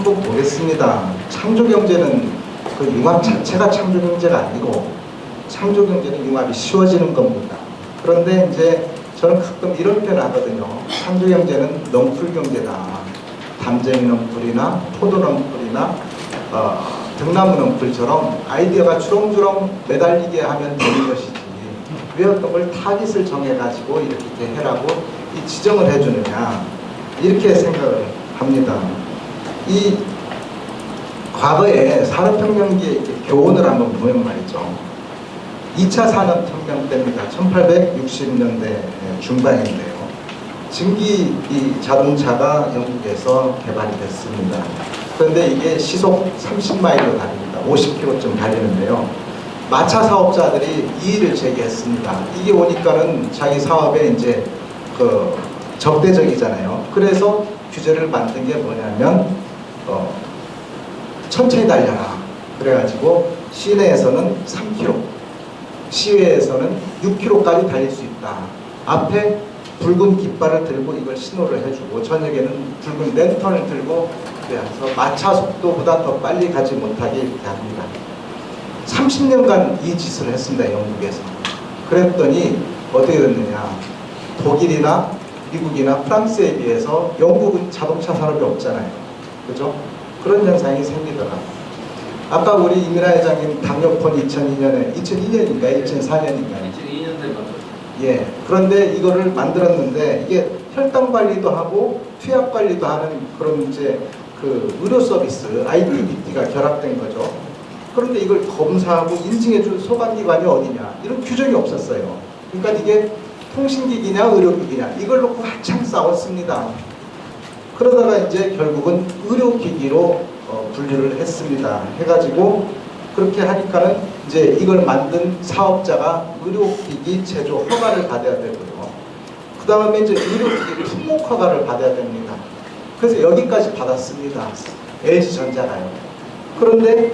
또 보겠습니다. 창조경제는 그 융합 자체가 창조경제가 아니고 창조경제는 융합이 쉬워지는 겁니다. 그런데 이제 저는 가끔 이런 표현 하거든요. 창조경제는 넝쿨경제다. 담쟁이 넝쿨이나 포도 넝쿨이나 등나무 넝쿨처럼 아이디어가 주렁주렁 매달리게 하면 되는 것이지 왜 어떤 걸 타깃을 정해가지고 이렇게 해라고 이 지정을 해주느냐 이렇게 생각을 합니다. 이 과거에 산업혁명기의 교훈을 한번 보면 말이죠. 2차 산업혁명 때입니다. 1860년대 중반인데요. 증기 이 자동차가 영국에서 개발이 됐습니다. 그런데 이게 시속 30마일로 달립니다. 50km쯤 달리는데요. 마차 사업자들이 이의를 제기했습니다. 이게 오니까는 자기 사업에 이제 그 적대적이잖아요. 그래서 규제를 만든 게 뭐냐면 천천히 달려라. 그래가지고 시내에서는 3km, 시외에서는 6km까지 달릴 수 있다. 앞에 붉은 깃발을 들고 이걸 신호를 해주고 저녁에는 붉은 랜턴을 들고 그래서 마차 속도보다 더 빨리 가지 못하게 이렇게 합니다. 30년간 이 짓을 했습니다. 영국에서. 그랬더니 어떻게 됐느냐. 독일이나 미국이나 프랑스에 비해서 영국은 자동차 산업이 없잖아요. 그죠? 그런 현상이 생기더라고요. 아까 우리 이민하 회장님 당뇨폰 2002년인가요? 2004년인가요? 2002년대 맞죠? 예. 그런데 이거를 만들었는데 이게 혈당 관리도 하고 투약 관리도 하는 그런 이제 그 의료 서비스 IPBT가 결합된 거죠. 그런데 이걸 검사하고 인증해줄 소관기관이 어디냐 이런 규정이 없었어요. 그러니까 이게 통신기기냐 의료기기냐 이걸 놓고 한참 싸웠습니다. 그러다가 이제 결국은 의료기기로 분류를 했습니다. 해가지고 그렇게 하니까는 이제 이걸 만든 사업자가 의료기기 제조 허가를 받아야 되고요. 그 다음에 이제 의료기기 품목 허가를 받아야 됩니다. 그래서 여기까지 받았습니다. LG전자가요. 그런데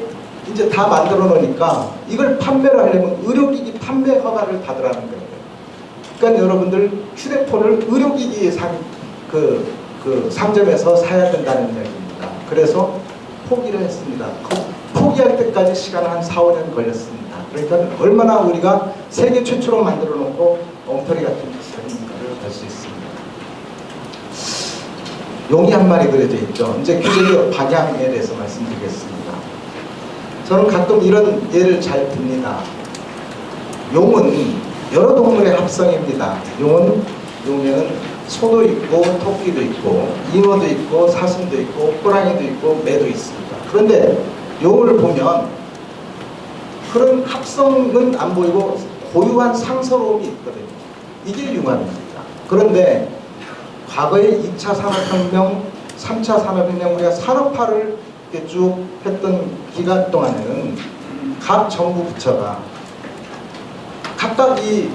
이제 다 만들어 놓으니까 이걸 판매를 하려면 의료기기 판매 허가를 받으라는 거예요. 그러니까 여러분들 휴대폰을 의료기기 상점에서 사야 된다는 이야기입니다. 그래서 포기를 했습니다. 포기할 때까지 시간 한 4, 5년 걸렸습니다. 그러니까 얼마나 우리가 세계 최초로 만들어 놓고 엉터리 같은 기술인가를 알 수 있습니다. 용이 한 마리 그려져 있죠. 이제 규제의 방향에 대해서 말씀드리겠습니다. 저는 가끔 이런 예를 잘 듭니다. 용은 여러 동물의 합성입니다. 용에는 소도 있고 토끼도 있고 잉어도 있고 사슴도 있고 호랑이도 있고 매도 있습니다. 그런데 용을 보면 그런 합성은 안 보이고 고유한 상서로움이 있거든요. 이게 융합입니다. 그런데 과거의 2차 산업혁명, 3차 산업혁명 우리가 산업화를 이렇게 쭉 했던 기간 동안에는 각 정부 부처가 각각 이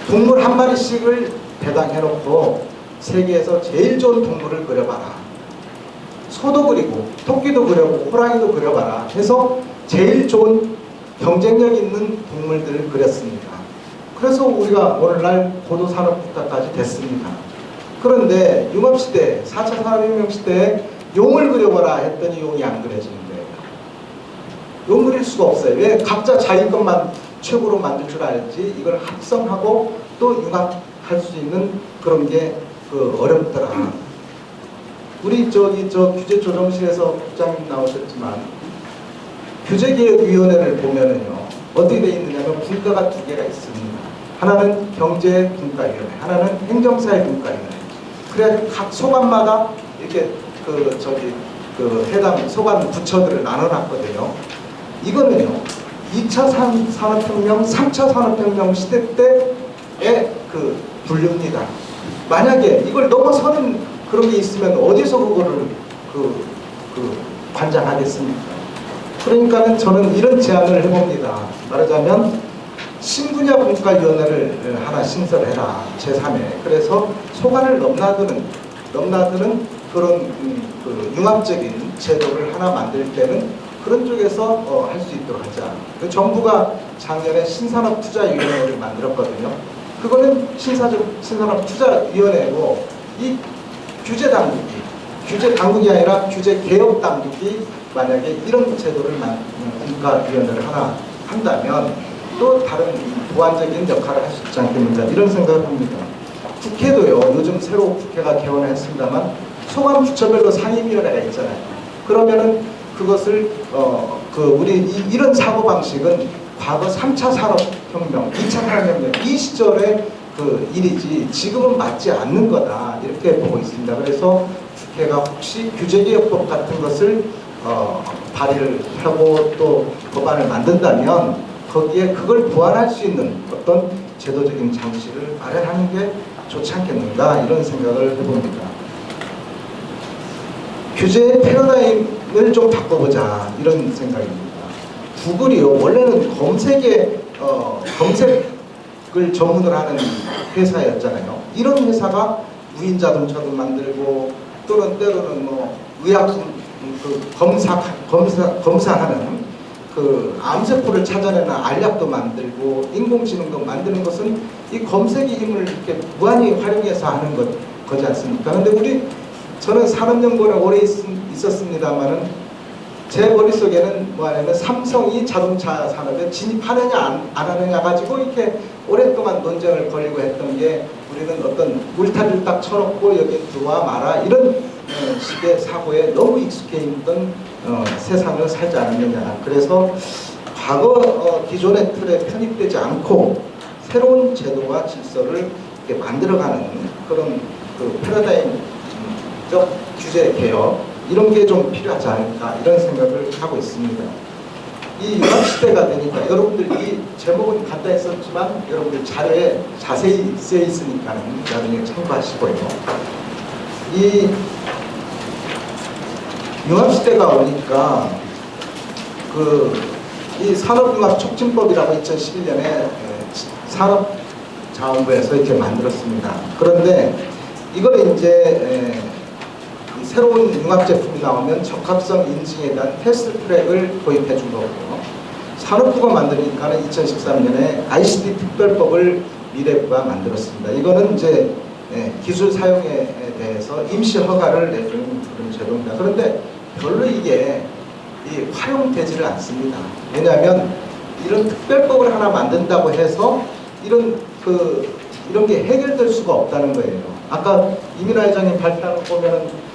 동물 한 마리씩을 배당해놓고 세계에서 제일 좋은 동물을 그려봐라. 소도 그리고 토끼도 그려보고 호랑이도 그려봐라 해서 제일 좋은 경쟁력 있는 동물들을 그렸습니다. 그래서 우리가 오늘날 고도산업국가까지 됐습니다. 그런데 융합시대, 4차 산업혁명 시대에 용을 그려봐라 했더니 용이 안 그려지는 거예요. 용 그릴 수가 없어요. 왜? 각자 자기 것만 최고로 만들 줄 알지 이걸 합성하고 또 융합할 수 있는 그런 게 어렵더라. 우리 저 규제조정실에서 국장님 나오셨지만 규제개혁위원회를 보면은요 어떻게 되어 있느냐면 분과가 두 개가 있습니다. 하나는 경제분과위원회, 하나는 행정사회분과위원회. 그래 각 소관마다 이렇게 해당 소관 부처들을 나눠놨거든요. 이거는요 2차 산업혁명, 3차 산업혁명 시대 때의 분류입니다. 만약에 이걸 넘어서는 그런 게 있으면 어디서 그거를 관장하겠습니까? 그러니까는 저는 이런 제안을 해봅니다. 말하자면 신분야 분과위원회를 하나 신설해라. 제3회. 그래서 소관을 넘나드는 그런 융합적인 제도를 하나 만들 때는 그런 쪽에서 할 수 있도록 하자. 정부가 작년에 신산업투자위원회를 만들었거든요. 그거는 신산업투자위원회고 이 규제당국이 규제 당국이 아니라 규제 개혁 당국이 만약에 이런 제도를 국가위원회를 하나 한다면 또 다른 보완적인 역할을 할 수 있지 않겠는가 이런 생각을 합니다. 국회도요. 요즘 새로 국회가 개원을 했습니다만 소관 부처별로 상임위원회가 있잖아요. 그러면은 그것을 이런 사고 방식은 과거 3차 산업혁명, 2차 산업혁명 이 시절의 그 일이지 지금은 맞지 않는 거다 이렇게 보고 있습니다. 그래서 국회가 혹시 규제개혁법 같은 것을 발의를 하고 또 법안을 만든다면 거기에 그걸 보완할 수 있는 어떤 제도적인 장치를 마련하는 게 좋지 않겠는가 이런 생각을 해봅니다. 규제의 패러다임을 좀 바꿔보자 이런 생각입니다. 구글이요 원래는 검색을 전문으로 하는 회사였잖아요. 이런 회사가 무인 자동차도 만들고 또는 때로는 뭐 의약품 검사하는 그 암세포를 찾아내는 알약도 만들고 인공지능도 만드는 것은 이 검색의 힘을 이렇게 무한히 활용해서 하는 거지 않습니까? 근데 저는 산업연구원에 오래 있었습니다만은 제 머릿속에는 뭐냐면 삼성이 자동차 산업에 진입하느냐 안 하느냐 가지고 이렇게 오랫동안 논쟁을 벌이고 했던 게 우리는 어떤 울타리를 딱 쳐놓고 여기 들어와 마라 이런 식의 사고에 너무 익숙해 있던 세상을 살지 않았느냐. 그래서 과거 기존의 틀에 편입되지 않고 새로운 제도와 질서를 이렇게 만들어가는 그런 그 패러다임적 규제 개혁 이런 게 좀 필요하지 않을까 이런 생각을 하고 있습니다. 이 융합시대가 되니까 여러분들 이 제목은 간단히 썼지만 여러분들 자료에 자세히 쓰여 있으니까는 나중에 참고하시고요. 이 융합시대가 오니까 이 산업융합촉진법이라고 2011년에 산업자원부에서 이렇게 만들었습니다. 그런데 이걸 이제 새로운 융합 제품이 나오면 적합성 인증에 대한 테스트 트랙을 도입해 준 거고요. 산업부가 만드니까 2013년에 ICT 특별법을 미래부가 만들었습니다. 이거는 이제 기술 사용에 대해서 임시 허가를 내주는 그런 제도입니다. 그런데 별로 이게 활용되지를 않습니다. 왜냐하면 이런 특별법을 하나 만든다고 해서 이런 게 해결될 수가 없다는 거예요. 아까 이민아 회장님 발표하는 거 보면은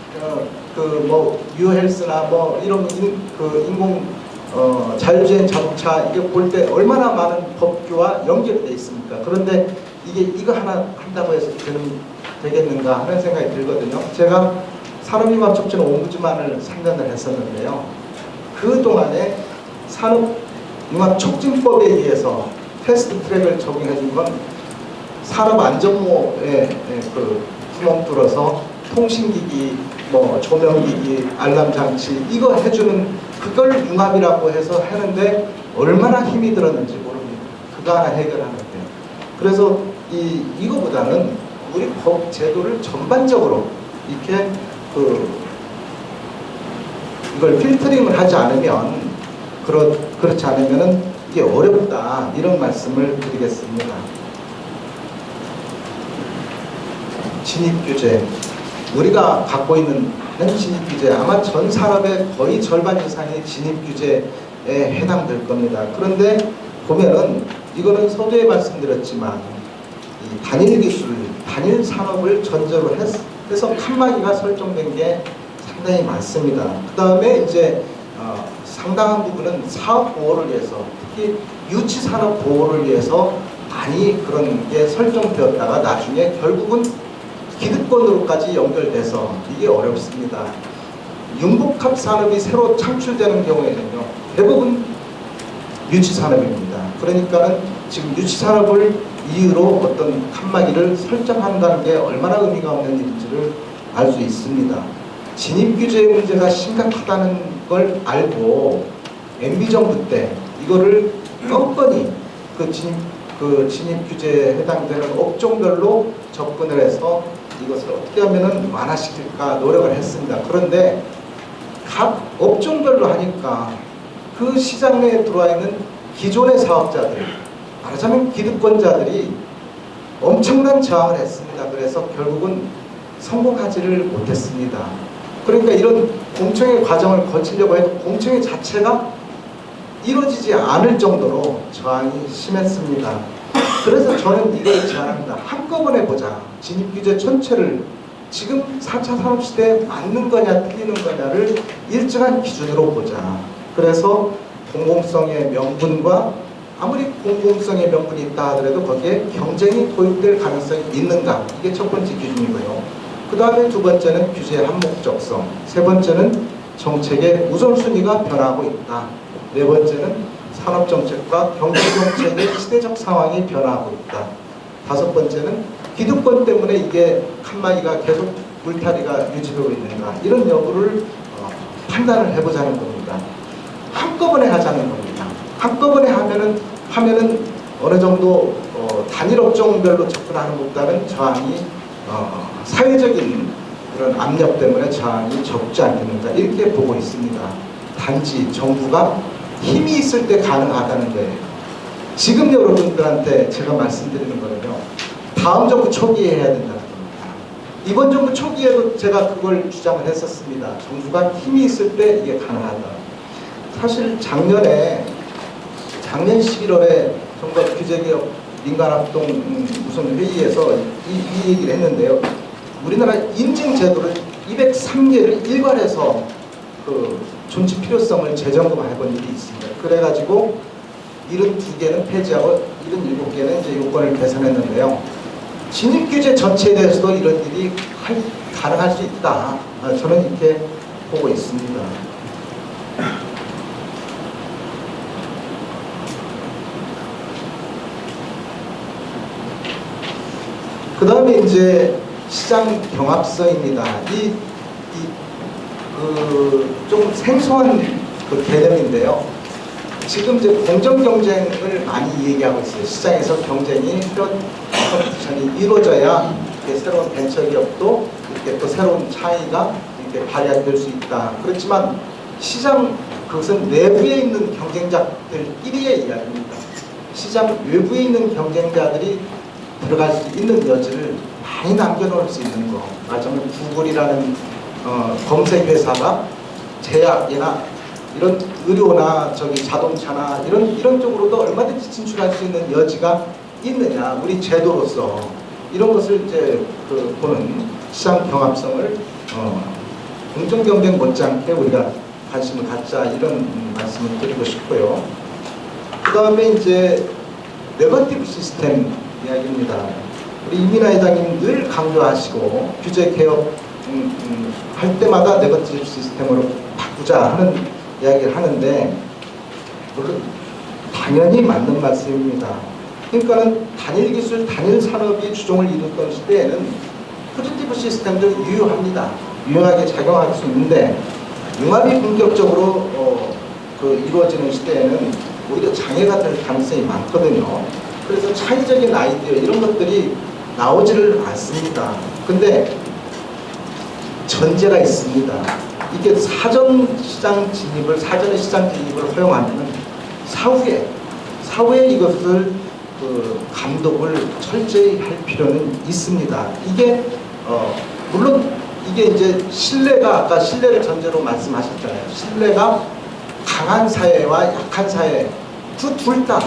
유헬스나 뭐 이런 자율주행 자동차 이게 볼 때 얼마나 많은 법규와 연결되어 있습니까? 그런데 이거 하나 한다고 해서 되겠는가 하는 생각이 들거든요. 제가 산업융합촉진 옴부즈만을 3년을 했었는데요. 그 동안에 산업융합촉진법에 의해서 테스트 트랙을 적용해 준 건 산업안전모에 구멍 뚫어서 통신기기, 조명기기, 알람장치 이거 해주는 그걸 융합이라고 해서 하는데 얼마나 힘이 들었는지 모릅니다. 그거 하나 해결하는데. 그래서 이거보다는 우리 법 제도를 전반적으로 이렇게 이걸 필터링을 하지 않으면 그렇지 않으면은 이게 어렵다 이런 말씀을 드리겠습니다. 진입규제 우리가 갖고 있는 진입규제 아마 전 산업의 거의 절반 이상이 진입규제에 해당될 겁니다. 그런데 보면은 이거는 서두에 말씀드렸지만 이 단일 기술, 단일 산업을 전제로 해서 칸막이가 설정된 게 상당히 많습니다. 그 다음에 이제 상당한 부분은 사업 보호를 위해서 특히 유치 산업 보호를 위해서 많이 그런 게 설정되었다가 나중에 결국은 기득권으로까지 연결돼서 이게 어렵습니다. 융복합 산업이 새로 창출되는 경우에는요 대부분 유치 산업입니다. 그러니까는 지금 유치 산업을 이유로 어떤 칸막이를 설정한다는 게 얼마나 의미가 없는 일인지를 알 수 있습니다. 진입 규제의 문제가 심각하다는 걸 알고 MB 정부 때 이거를 뻔뻔히 진입 규제에 해당되는 업종별로 접근을 해서 이것을 어떻게 하면은 완화시킬까 노력을 했습니다. 그런데 각 업종별로 하니까 그 시장에 들어와 있는 기존의 사업자들, 말하자면 기득권자들이 엄청난 저항을 했습니다. 그래서 결국은 성공하지를 못했습니다. 그러니까 이런 공청회 과정을 거치려고 해도 공청회 자체가 이루어지지 않을 정도로 저항이 심했습니다. 그래서 저는 이걸 제안합니다. 한꺼번에 보자. 진입규제 전체를 지금 4차 산업시대에 맞는 거냐 틀리는 거냐를 일정한 기준으로 보자. 그래서 공공성의 명분과 아무리 공공성의 명분이 있다 하더라도 거기에 경쟁이 도입될 가능성이 있는가, 이게 첫 번째 기준이고요. 그 다음에 두 번째는 규제의 한목적성, 세 번째는 정책의 우선순위가 변하고 있다, 네 번째는 산업정책과 경제정책의 시대적 상황이 변하고 있다, 다섯 번째는 기득권 때문에 이게 칸막이가 계속 울타리가 유지되고 있는가, 이런 여부를 판단을 해보자는 겁니다. 한꺼번에 하자는 겁니다. 한꺼번에 하면은 어느 정도 단일 업종별로 접근하는 것보다는 저항이 사회적인 그런 압력 때문에 저항이 적지 않겠는가, 이렇게 보고 있습니다. 단지 정부가 힘이 있을 때 가능하다는데, 지금 여러분들한테 제가 말씀드리는 거는요, 다음 정부 초기에 해야 된다는 겁니다. 이번 정부 초기에도 제가 그걸 주장을 했었습니다. 정부가 힘이 있을 때 이게 가능하다. 사실 작년 11월에 정부가 규제개혁 민간합동 우선 회의에서 이 얘기를 했는데요. 우리나라 인증제도를 203개를 일괄해서 그 존치 필요성을 재점검해본 일이 있습니다. 그래가지고 72개는 폐지하고 77개는 이제 요건을 개선했는데요. 진입규제 전체에 대해서도 이런 일이 가능할 수 있다. 저는 이렇게 보고 있습니다. 그 다음에 이제 시장 경합성입니다. 좀 생소한 그 개념인데요. 지금 이제 공정 경쟁을 많이 얘기하고 있어요. 시장에서 경쟁이, 컴피티션이 이루어져야 새로운 벤처기업도 이렇게 또 새로운 차이가 이렇게 발휘될 수 있다. 그렇지만 시장, 그것은 내부에 있는 경쟁자들끼리의 이야기입니다. 시장 외부에 있는 경쟁자들이 들어갈 수 있는 여지를 많이 남겨놓을 수 있는 거. 말하자면 구글이라는 검색 회사가 제약이나 이런 의료나 자동차나 이런 쪽으로도 얼마든지 진출할 수 있는 여지가 있느냐, 우리 제도로서 이런 것을 이제 보는 시장 경합성을 공정 경쟁 못지않게 우리가 관심을 갖자, 이런 말씀을 드리고 싶고요. 그 다음에 이제 네거티브 시스템 이야기입니다. 우리 이민아 회장님 늘 강조하시고 규제 개혁 할 때마다 네거티브 시스템으로 바꾸자 하는 이야기를 하는데, 물론 당연히 맞는 말씀입니다. 그러니까는 단일 기술, 단일 산업이 주종을 이루던 시대에는 포지티브 시스템도 유효합니다. 유용하게 작용할 수 있는데, 융합이 본격적으로 이루어지는 시대에는 오히려 장애가 될 가능성이 많거든요. 그래서 차이적인 아이디어 이런 것들이 나오지를 않습니다. 근데 전제가 있습니다. 이게 사전의 시장 진입을 허용하면 사후에 이것을 감독을 철저히 할 필요는 있습니다. 이게 물론 이게 이제 아까 신뢰를 전제로 말씀하셨잖아요. 신뢰가 강한 사회와 약한 사회, 그 둘 다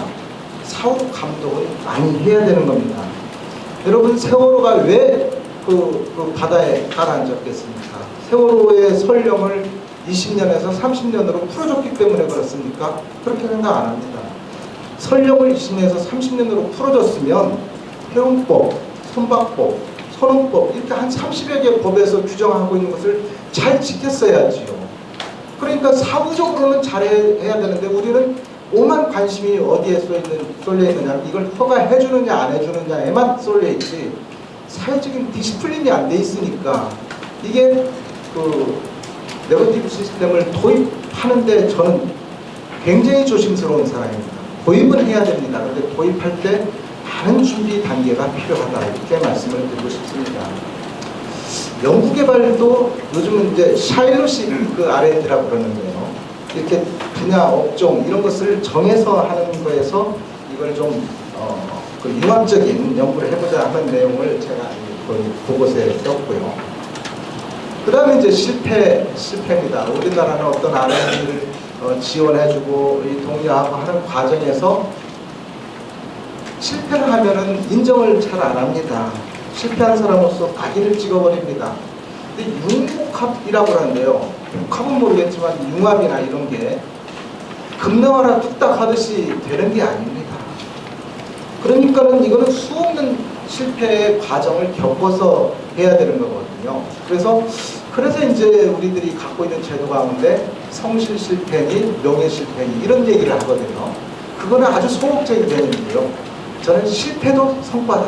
사후 감독을 많이 해야 되는 겁니다. 여러분, 세월호가 왜 그 바다에 가라앉았겠습니까? 세월호의 설령을 20년에서 30년으로 풀어줬기 때문에 그렇습니까? 그렇게 생각 안 합니다. 설령을 20년에서 30년으로 풀어줬으면 해운법, 선박법, 선원법, 이렇게 한 30여 개 법에서 규정하고 있는 것을 잘 지켰어야지요. 그러니까 사후적으로는 잘해야 되는데 우리는 오만 관심이 어디에 쏠려 있느냐, 이걸 허가해 주느냐 안 해주느냐에만 쏠려 있지, 사회적인 디시플린이 안 돼 있으니까 이게 네거티브 시스템을 도입하는데 저는 굉장히 조심스러운 사람입니다. 도입은 해야 됩니다. 그런데 도입할 때 많은 준비 단계가 필요하다, 이렇게 말씀을 드리고 싶습니다. 연구개발도 요즘은 이제 샤일로시 R&D라고 그러는데요. 이렇게 분야, 업종 이런 것을 정해서 하는 거에서 이걸 좀 융합적인 연구를 해보자 하는 내용을 제가 거의 보고서에 썼고요. 그 다음에 이제 실패입니다. 우리나라는 어떤 R&D를 지원해주고 독려하고 하는 과정에서 실패를 하면은 인정을 잘 안 합니다. 실패한 사람으로서 낙인을 찍어버립니다. 근데 융복합이라고 하는데요. 복합은 모르겠지만 융합이나 이런 게 금능하나 뚝딱 하듯이 되는 게 아닙니다. 그러니까는 이거는 수없는 실패의 과정을 겪어서 해야 되는 거거든요. 그래서 이제 우리들이 갖고 있는 제도 가운데 성실 실패니 명예 실패니 이런 얘기를 하거든요. 그거는 아주 소극적인 개념인데요. 저는 실패도 성과다.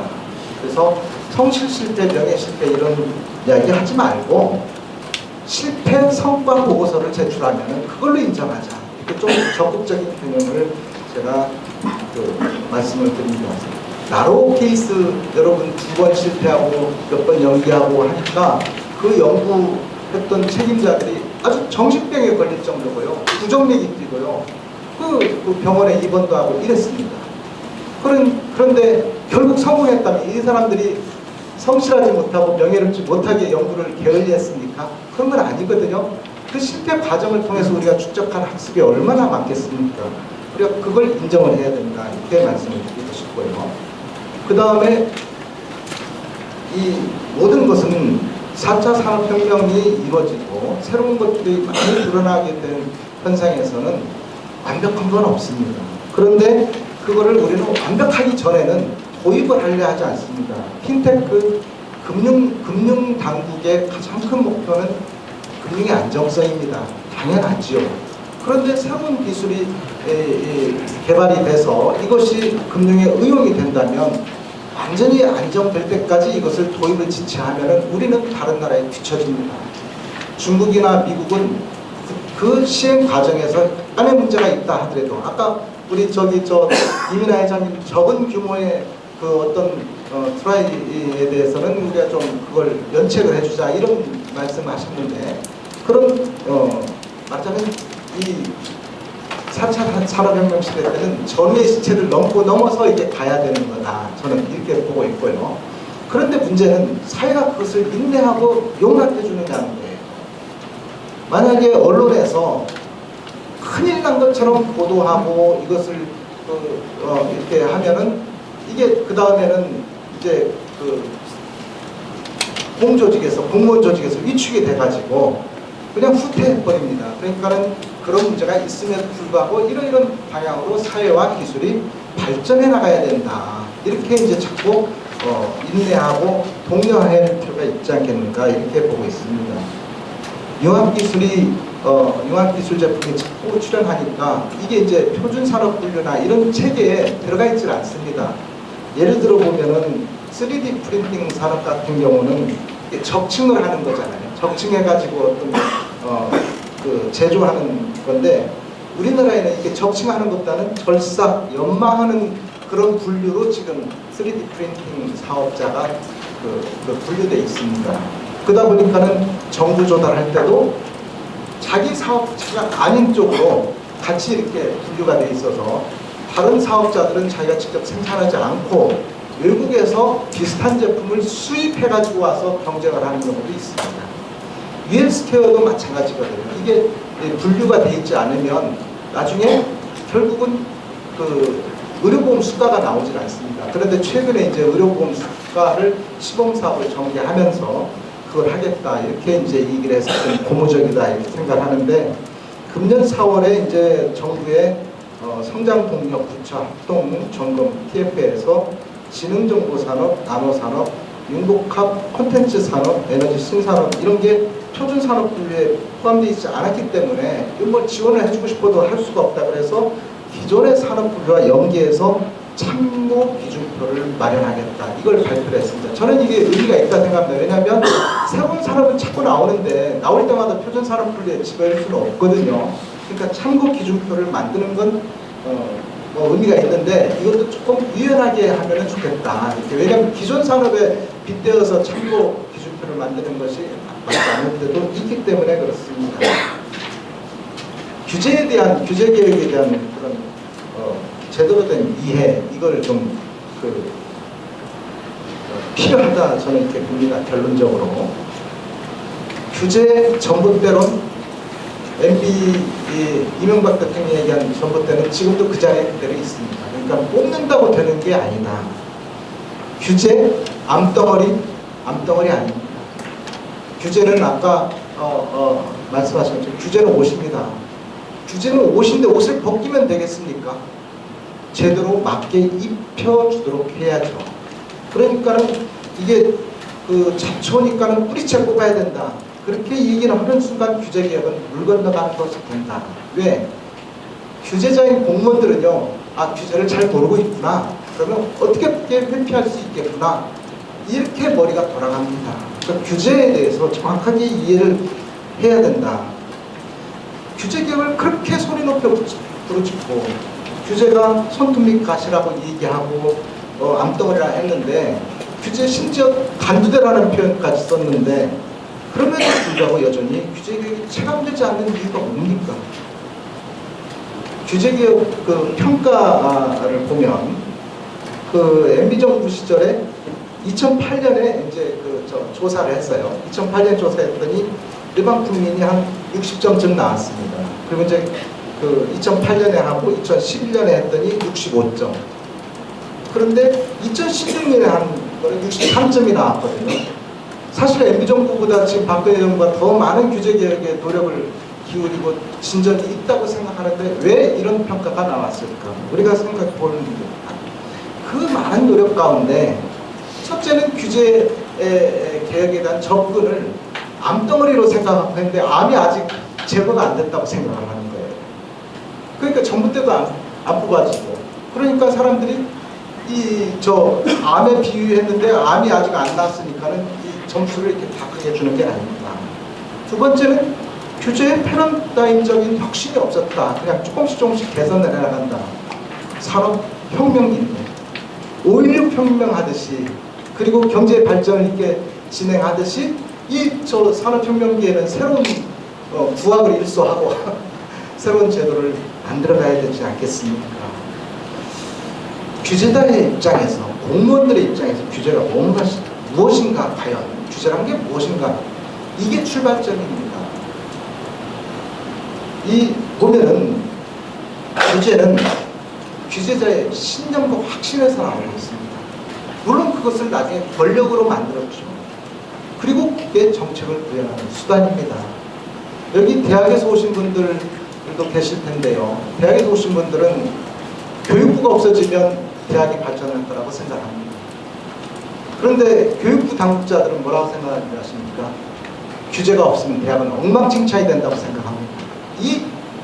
그래서 성실 실패, 명예 실패 이런 이야기 하지 말고 실패 성과 보고서를 제출하면 그걸로 인정하자. 이렇게 좀 적극적인 개념을 제가 말씀을 드립니다. 나로 케이스 여러분 2번 실패하고 몇 번 연기하고 하니까 그 연구했던 책임자들이 아주 정신병에 걸릴 정도고요. 부정맥이 뛰고요. 그 병원에 입원도 하고 이랬습니다. 그런데 결국 성공했다면 이 사람들이 성실하지 못하고 명예롭지 못하게 연구를 게을리했습니까? 그런 건 아니거든요. 그 실패 과정을 통해서 우리가 축적한 학습이 얼마나 많겠습니까? 우리가 그걸 인정을 해야 된다. 이렇게 말씀을 드리고 싶고요. 그 다음에 이 모든 것은 4차 산업혁명이 이루어지고 새로운 것들이 많이 드러나게 된 현상에서는 완벽한 건 없습니다. 그런데 그거를 우리는 완벽하기 전에는 도입을 하려 하지 않습니다. 핀테크 금융 당국의 가장 큰 목표는 금융의 안정성입니다. 당연하지요. 그런데 새로운 기술이 개발이 돼서 이것이 금융에 응용이 된다면 완전히 안정될 때까지 이것을 도입을 지체하면 우리는 다른 나라에 뒤처집니다. 중국이나 미국은 그 시행 과정에서 약간의 문제가 있다 하더라도 아까 우리 이민아 회장님 적은 규모의 그 어떤 트라이에 대해서는 우리가 좀 그걸 면책을 해주자 이런 말씀을 하셨는데 그런 말하자면 이 4차 산업혁명 시대 때는 전의 시체를 넘어서 이게 가야 되는 거다. 저는 이렇게 보고 있고요. 그런데 문제는 사회가 그것을 인내하고 용납해 주느냐는 거예요. 만약에 언론에서 큰일 난 것처럼 보도하고 이것을 이렇게 하면은 이게 그 다음에는 이제 공무원 조직에서 위축이 돼가지고 그냥 후퇴해버립니다. 그러니까는 그런 문제가 있음에도 불구하고 이런 방향으로 사회와 기술이 발전해 나가야 된다. 이렇게 이제 자꾸 인내하고 독려할 필요가 있지 않겠는가 이렇게 보고 있습니다. 융합기술 제품이 자꾸 출현하니까 이게 이제 표준산업분류나 이런 체계에 들어가 있질 않습니다. 예를 들어 보면은 3D 프린팅 산업 같은 경우는 적층을 하는 거잖아요. 적층해가지고 어떤 제조하는 건데 우리나라에는 이렇게 적층하는 것보다는 절삭, 연마하는 그런 분류로 지금 3D 프린팅 사업자가 분류되어 있습니다. 그러다 보니까는 정부 조달할 때도 자기 사업자가 아닌 쪽으로 같이 이렇게 분류가 돼 있어서 다른 사업자들은 자기가 직접 생산하지 않고 외국에서 비슷한 제품을 수입해 가지고 와서 경쟁을 하는 경우도 있습니다. 헬스케어도 마찬가지거든요. 이게 분류가 돼 있지 않으면 나중에 결국은 의료보험 수가가 나오질 않습니다. 그런데 최근에 이제 의료보험 수가를 시범사업을 전개하면서 그걸 하겠다 이렇게 이제 얘기를 해서 좀 고무적이다 이렇게 생각을 하는데 금년 4월에 이제 정부의 성장동력 부처 합동 점검 TF에서 지능정보산업, 나노산업, 융복합 콘텐츠 산업, 에너지 신산업 이런 게 표준산업 분류에 포함되어 있지 않았기 때문에 이걸 지원을 해주고 싶어도 할 수가 없다. 그래서 기존의 산업 분류와 연계해서 참고 기준표를 마련하겠다. 이걸 발표를 했습니다. 저는 이게 의미가 있다 생각합니다. 왜냐하면 새로운 산업은 자꾸 나오는데 나올 때마다 표준산업 분류에 집어넣을 수는 없거든요. 그러니까 참고 기준표를 만드는 건 의미가 있는데 이것도 조금 유연하게 하면 좋겠다. 왜냐하면 기존 산업에 빗대어서 참고 기준표를 만드는 것이 맞지 않은데도 있기 때문에 그렇습니다. 규제 개혁에 대한 그런 제대로 된 이해 이걸 좀 필요하다 저는 이렇게 봅니다. 결론적으로 규제 전봇대론, MB 이명박 대통령이 얘기한 전봇대는 지금도 그 자리에 그대로 있습니다. 그러니까 뽑는다고 되는 게 아니다. 규제, 암덩어리 아닙니다. 규제는 아까 말씀하신 것처럼 규제는 옷입니다. 규제는 옷인데 옷을 벗기면 되겠습니까? 제대로 맞게 입혀주도록 해야죠. 그러니까는 이게 그 잡초니까는 뿌리채 뽑아야 된다. 그렇게 얘기를 하는 순간 규제개혁은 물 건너가는 것이 된다. 왜? 규제자인 공무원들은요, 아, 규제를 잘 모르고 있구나. 그러면 어떻게 회피할 수 있겠구나. 이렇게 머리가 돌아갑니다. 그러니까 규제에 대해서 정확하게 이해를 해야 된다. 규제개혁을 그렇게 소리 높여 부르짖고, 규제가 손톱 밑 가시라고 얘기하고, 암덩어리라 했는데, 규제 심지어 단두대라는 표현까지 썼는데, 그럼에도 불구하고 여전히 규제개혁이 체감되지 않는 이유가 뭡니까? 규제개혁 그 평가를 보면 그 MB 정부 시절에 2008년에 이제 조사를 했어요. 2008년 조사했더니 일반 국민이 한 60점쯤 나왔습니다. 그리고 이제 그 2008년에 하고 2011년에 했더니 65점. 그런데 2016년에 한 거는 63점이 나왔거든요. 사실 MB 정부보다 지금 박근혜 정부가 더 많은 규제 개혁에 노력을 기울이고 진전이 있다고 생각하는데 왜 이런 평가가 나왔을까? 우리가 생각해 보는 그 많은 노력 가운데 첫째는 규제 개혁에 대한 접근을 암덩어리로 생각하고 했는데 암이 아직 제거가 안 됐다고 생각을 하는 거예요. 그러니까 전봇대도 안 뽑아지고, 그러니까 사람들이 암에 비유했는데 암이 아직 안 났으니까는 이 점수를 이렇게 다 크게 주는 게 아닙니다. 두 번째는 규제의 패러다임적인 혁신이 없었다. 그냥 조금씩 개선을 해나간다. 산업혁명인데 5.16 혁명 하듯이, 그리고 경제 발전을 이렇게 진행하듯이 이 산업혁명기에는 새로운 부학을 일소하고 새로운 제도를 만들어가야 되지 않겠습니까? 규제자의 입장에서, 공무원들의 입장에서 규제가 무엇인가, 과연 규제란 게 무엇인가, 이게 출발점입니다. 보면은 규제는 규제자의 신념과 확신에서 나오고 있습니다. 물론 그것을 나중에 권력으로 만들었죠. 그리고 그게 정책을 구현하는 수단입니다. 여기 대학에서 오신 분들도 계실 텐데요. 대학에서 오신 분들은 교육부가 없어지면 대학이 발전할 거라고 생각합니다. 그런데 교육부 당국자들은 뭐라고 생각하십니까? 규제가 없으면 대학은 엉망진창이 된다고 생각합니다. 이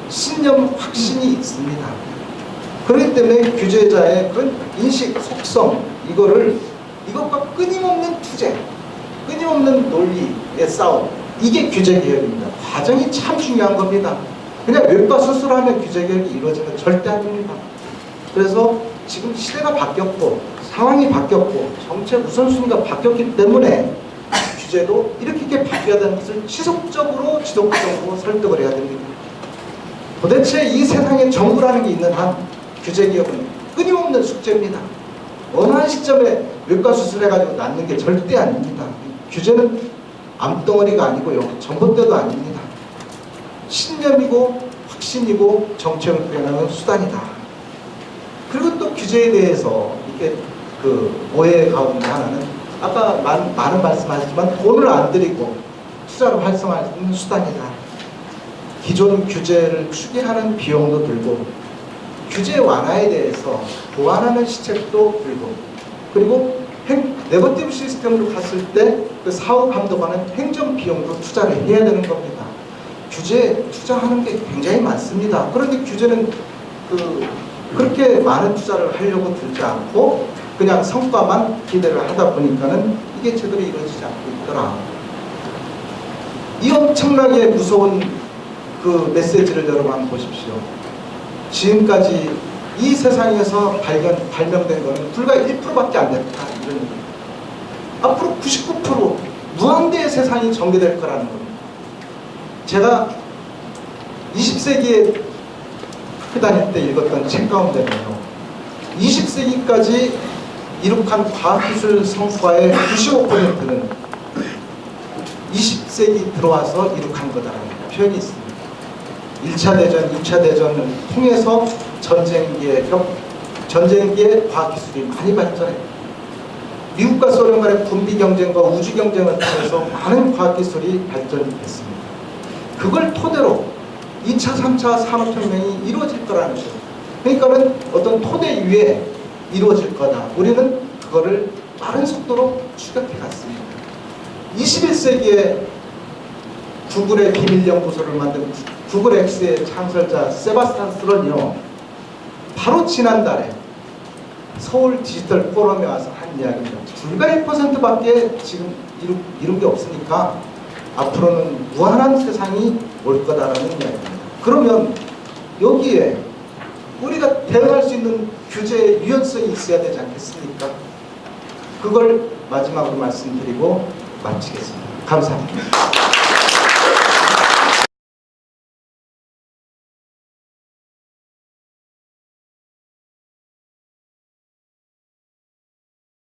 신념, 확신이 있습니다. 그렇기 때문에 규제자의 그런 인식, 속성, 이것과 끊임없는 투쟁, 끊임없는 논리의 싸움, 이게 규제개혁입니다. 과정이 참 중요한 겁니다. 그냥 외과 수술하면 규제개혁이 이루어지는 절대 아닙니다. 그래서 지금 시대가 바뀌었고 상황이 바뀌었고 정책 우선순위가 바뀌었기 때문에 규제도 이렇게 바뀌어야 되는 것을 지속적으로 설득을 해야 됩니다. 도대체 이 세상에 정부라는 게 있는 한 규제개혁은 끊임없는 숙제입니다. 어느 한 시점에 외과 수술해가지고 낫는 게 절대 아닙니다. 규제는 암덩어리가 아니고요, 전봇대도 아닙니다. 신념이고 확신이고 정책을 구현하는 수단이다. 그리고 또 규제에 대해서 이렇게 오해 가운데 하나는 아까 많은 말씀하셨지만 돈을 안 들이고 투자를 활성화하는 수단이다. 기존 규제를 추계하는 비용도 들고, 규제 완화에 대해서 보완하는 시책도 들고, 그리고 네거티브 시스템으로 갔을 때 그 사후 감독하는 행정 비용도 투자를 해야 되는 겁니다. 규제에 투자하는 게 굉장히 많습니다. 그런데 규제는 그렇게 많은 투자를 하려고 들지 않고 그냥 성과만 기대를 하다 보니까는 이게 제대로 이루어지지 않고 있더라. 이 엄청나게 무서운 그 메시지를 여러분 한번 보십시오. 지금까지 이 세상에서 발명된 거는 불과 1%밖에 안 됐다. 이런 얘기. 앞으로 99% 무한대의 세상이 전개될 거라는 겁니다. 제가 20세기에 학교 다닐 때 읽었던 책 가운데는요, 20세기까지 이룩한 과학기술 성과의 95%는 20세기 들어와서 이룩한 거다라는 표현이 있습니다. 1차 대전, 2차 대전을 통해서 전쟁기의 과학기술이 많이 발전했고 미국과 소련 간의 군비 경쟁과 우주 경쟁을 통해서 많은 과학기술이 발전했습니다. 그걸 토대로 2차, 3차 산업혁명이 이루어질 거라는 거죠. 그러니까는 어떤 토대 위에 이루어질 거다. 우리는 그거를 빠른 속도로 추격해 갔습니다. 21세기에 구글의 비밀연구소를 만든 구글 X의 창설자 세바스찬 스런이요, 바로 지난달에 서울 디지털 포럼에 와서 한 이야기입니다. 불과 1%밖에 지금 이룬 게 없으니까 앞으로는 무한한 세상이 올 거다라는 이야기입니다. 그러면 여기에 우리가 대응할 수 있는 규제의 유연성이 있어야 되지 않겠습니까? 그걸 마지막으로 말씀드리고 마치겠습니다. 감사합니다.